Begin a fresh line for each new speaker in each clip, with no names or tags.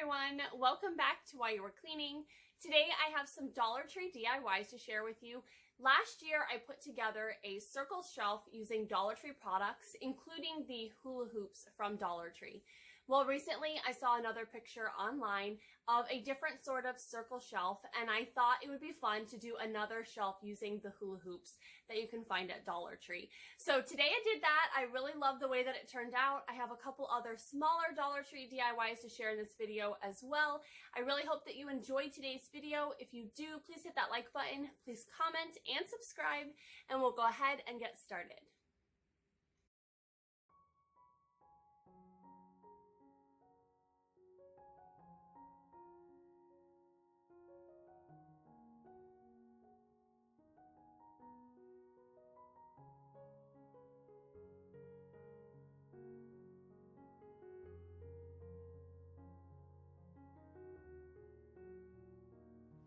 everyone, welcome back to While You Were Cleaning. Today I have some Dollar Tree DIYs to share with you. Last year I put together a circle shelf using Dollar Tree products, including the hula hoops from Dollar Tree. Well, recently I saw another picture online of a different sort of circle shelf, and I thought it would be fun to do another shelf using the hula hoops that you can find at Dollar Tree. So today I did that. I really love the way that it turned out. I have a couple other smaller Dollar Tree DIYs to share in this video as well. I really hope that you enjoyed today's video. If you do, please hit that like button, please comment and subscribe, and we'll go ahead and get started.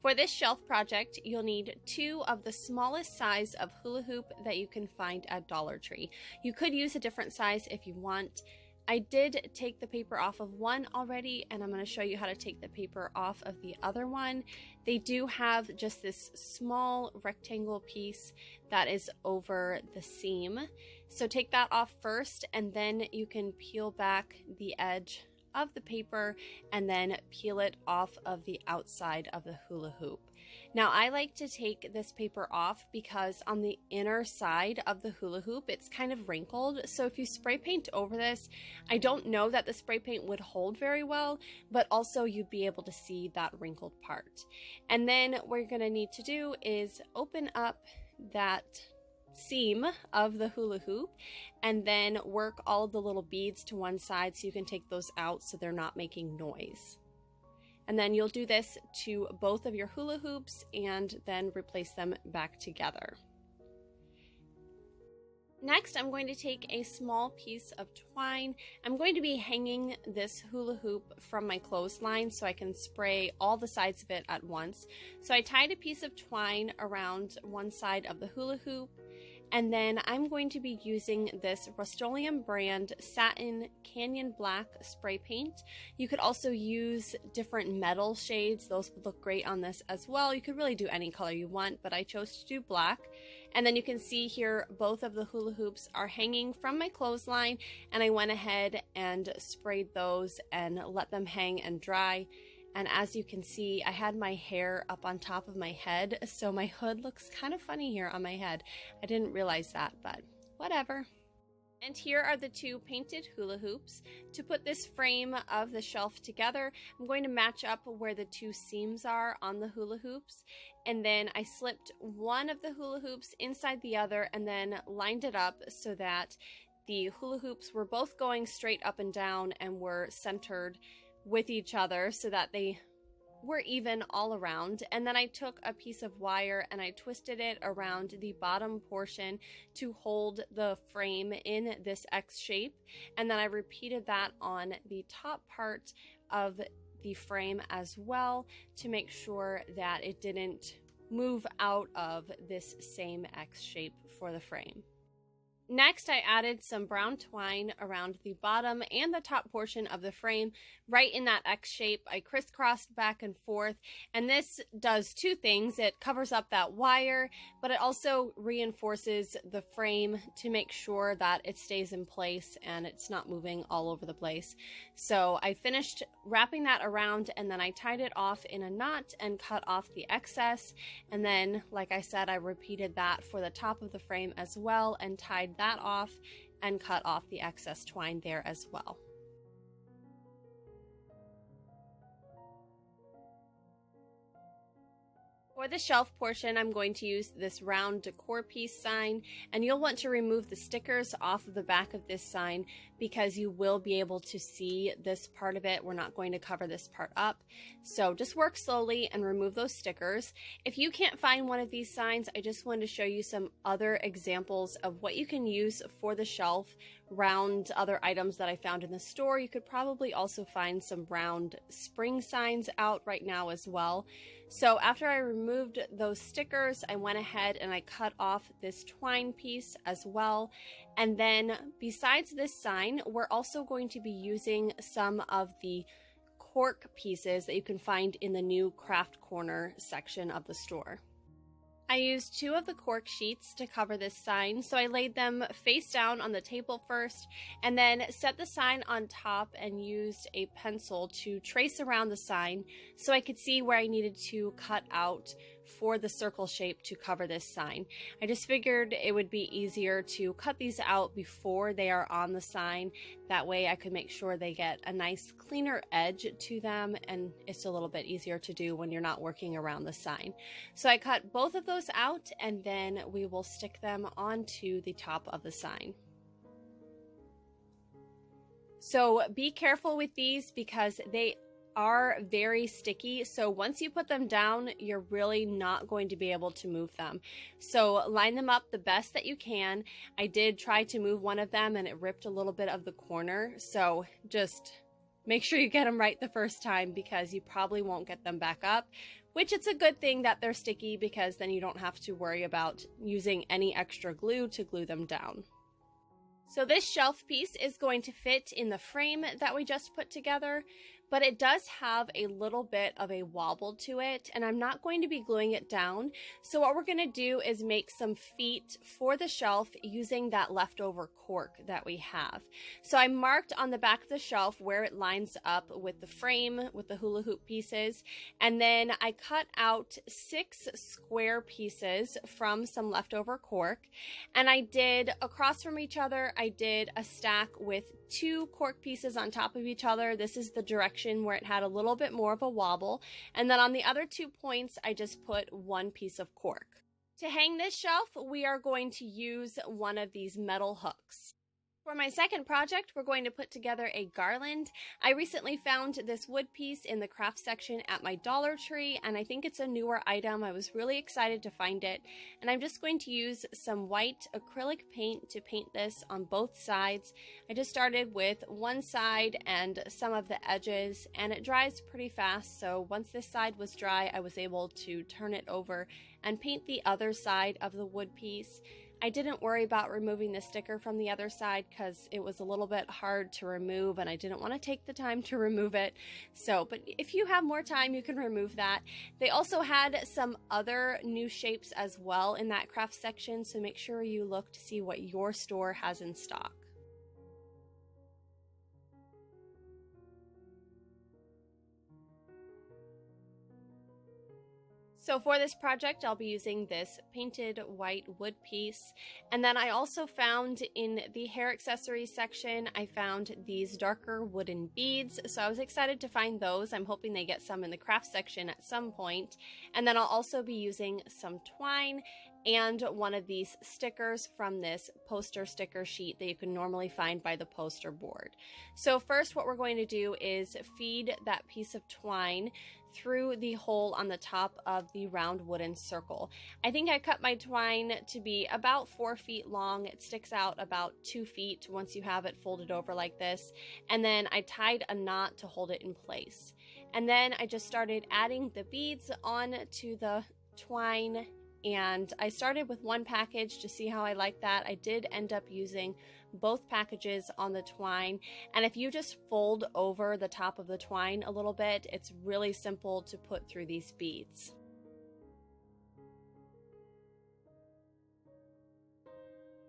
For this shelf project, you'll need 2 of the smallest size of hula hoop that you can find at Dollar Tree. You could use a different size if you want. I did take the paper off of one already, and I'm going to show you how to take the paper off of the other one. They do have just this small rectangle piece that is over the seam. So take that off first, and then you can peel back the edge of the paper and then peel it off of the outside of the hula hoop. Now I like to take this paper off because on the inner side of the hula hoop it's kind of wrinkled, so if you spray paint over this, I don't know that the spray paint would hold very well, but also you'd be able to see that wrinkled part. And then what you're going to need to do is open up that seam of the hula hoop and then work all of the little beads to one side so you can take those out so they're not making noise. And then you'll do this to both of your hula hoops and then replace them back together. Next, I'm going to take a small piece of twine. I'm going to be hanging this hula hoop from my clothesline so I can spray all the sides of it at once. So I tied a piece of twine around one side of the hula hoop, and then I'm going to be using this Rust-Oleum brand Satin Canyon Black spray paint. You could also use different metal shades. Those would look great on this as well. You could really do any color you want, but I chose to do black. And then you can see here both of the hula hoops are hanging from my clothesline, and I went ahead and sprayed those and let them hang and dry. And as you can see, I had my hair up on top of my head, so my hood looks kind of funny here on my head. I didn't realize that, but whatever. And here are the 2 painted hula hoops. To put this frame of the shelf together, I'm going to match up where the 2 seams are on the hula hoops. And then I slipped one of the hula hoops inside the other and then lined it up so that the hula hoops were both going straight up and down and were centered with each other so that they were even all around. And then I took a piece of wire and I twisted it around the bottom portion to hold the frame in this X shape, and then I repeated that on the top part of the frame as well to make sure that it didn't move out of this same X shape for the frame. Next, I added some brown twine around the bottom and the top portion of the frame, right in that X shape. I crisscrossed back and forth, and this does 2 things. It covers up that wire, but it also reinforces the frame to make sure that it stays in place and it's not moving all over the place. So I finished wrapping that around, and then I tied it off in a knot and cut off the excess. And then, like I said, I repeated that for the top of the frame as well and tied that off and cut off the excess twine there as well. For the shelf portion, I'm going to use this round decor piece sign, and you'll want to remove the stickers off of the back of this sign because you will be able to see this part of it. We're not going to cover this part up. So just work slowly and remove those stickers. If you can't find one of these signs, I just wanted to show you some other examples of what you can use for the shelf round other items that I found in the store. You could probably also find some round spring signs out right now as well. So after I removed those stickers, I went ahead and I cut off this twine piece as well. And then besides this sign, we're also going to be using some of the cork pieces that you can find in the new craft corner section of the store. I used 2 of the cork sheets to cover this sign, so I laid them face down on the table first and then set the sign on top and used a pencil to trace around the sign so I could see where I needed to cut out for the circle shape to cover this sign. I just figured it would be easier to cut these out before they are on the sign. That way I could make sure they get a nice cleaner edge to them, and it's a little bit easier to do when you're not working around the sign. So I cut both of those out and then we will stick them onto the top of the sign. So be careful with these because they are very sticky, so once you put them down, you're really not going to be able to move them. So line them up the best that you can. I did try to move one of them and it ripped a little bit of the corner, so just make sure you get them right the first time because you probably won't get them back up, which it's a good thing that they're sticky because then you don't have to worry about using any extra glue to glue them down. So this shelf piece is going to fit in the frame that we just put together, but it does have a little bit of a wobble to it, and I'm not going to be gluing it down. So what we're going to do is make some feet for the shelf using that leftover cork that we have. So I marked on the back of the shelf where it lines up with the frame, with the hula hoop pieces, and then I cut out 6 square pieces from some leftover cork, and I did, across from each other, I did a stack with 2 cork pieces on top of each other. This is the direction where it had a little bit more of a wobble, and then on the other 2 points I just put 1 piece of cork. To hang this shelf, we are going to use one of these metal hooks. For my second project, we're going to put together a garland. I recently found this wood piece in the craft section at my Dollar Tree, and I think it's a newer item. I was really excited to find it, and I'm just going to use some white acrylic paint to paint this on both sides. I just started with one side and some of the edges, and it dries pretty fast, so once this side was dry, I was able to turn it over and paint the other side of the wood piece. I didn't worry about removing the sticker from the other side because it was a little bit hard to remove and I didn't want to take the time to remove it. But if you have more time, you can remove that. They also had some other new shapes as well in that craft section, so make sure you look to see what your store has in stock. So for this project, I'll be using this painted white wood piece. And then I also found in the hair accessories section, I found these darker wooden beads. So I was excited to find those. I'm hoping they get some in the craft section at some point. And then I'll also be using some twine and one of these stickers from this poster sticker sheet that you can normally find by the poster board. So first what we're going to do is feed that piece of twine through the hole on the top of the round wooden circle. I think I cut my twine to be about 4 feet long. It sticks out about 2 feet once you have it folded over like this. And then I tied a knot to hold it in place. And then I just started adding the beads on to the twine, and I started with one package to see how I like that. I did end up using both packages on the twine, and if you just fold over the top of the twine a little bit, it's really simple to put through these beads.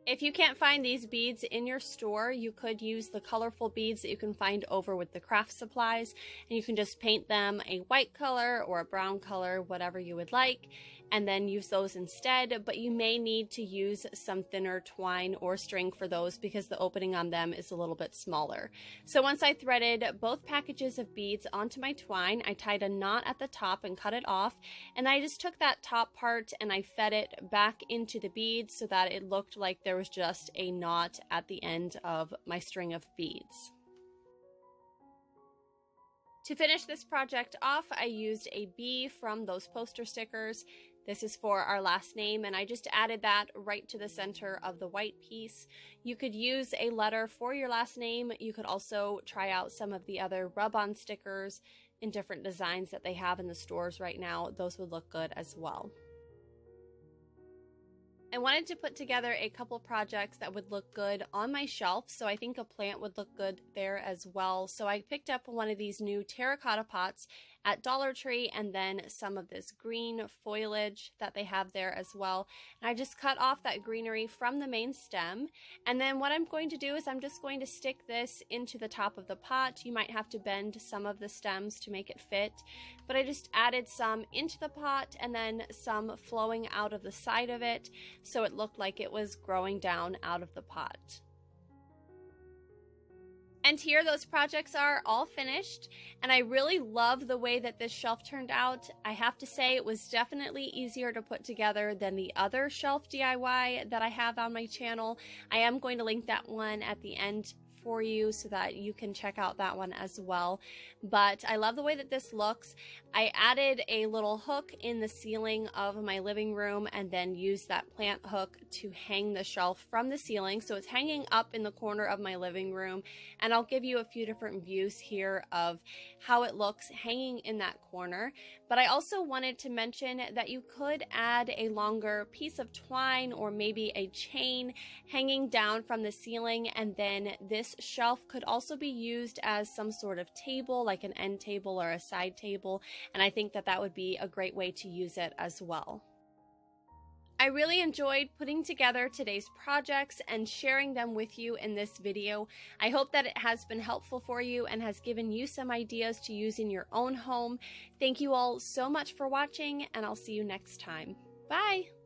If you can't find these beads in your store, you could use the colorful beads that you can find over with the craft supplies, and you can just paint them a white color or a brown color, whatever you would like, and then use those instead. But you may need to use some thinner twine or string for those because the opening on them is a little bit smaller. So once I threaded both packages of beads onto my twine, I tied a knot at the top and cut it off, and I just took that top part and I fed it back into the beads so that it looked like there was just a knot at the end of my string of beads. To finish this project off, I used a bee from those poster stickers. This is for our last name, and I just added that right to the center of the white piece. You could use a letter for your last name. You could also try out some of the other rub-on stickers in different designs that they have in the stores right now. Those would look good as well. I wanted to put together a couple projects that would look good on my shelf, so I think a plant would look good there as well. So I picked up one of these new terracotta pots at Dollar Tree, and then some of this green foliage that they have there as well. And I just cut off that greenery from the main stem, and then what I'm going to do is I'm just going to stick this into the top of the pot. You might have to bend some of the stems to make it fit, but I just added some into the pot and then some flowing out of the side of it, so it looked like it was growing down out of the pot. And here those projects are all finished, and I really love the way that this shelf turned out. I have to say it was definitely easier to put together than the other shelf DIY that I have on my channel. I am going to link that one at the end for you so that you can check out that one as well. But I love the way that this looks. I added a little hook in the ceiling of my living room and then used that plant hook to hang the shelf from the ceiling. So it's hanging up in the corner of my living room, and I'll give you a few different views here of how it looks hanging in that corner. But I also wanted to mention that you could add a longer piece of twine or maybe a chain hanging down from the ceiling, and then this shelf could also be used as some sort of table, like an end table or a side table, and I think that that would be a great way to use it as well. I really enjoyed putting together today's projects and sharing them with you in this video. I hope that it has been helpful for you and has given you some ideas to use in your own home. Thank you all so much for watching, and I'll see you next time. Bye!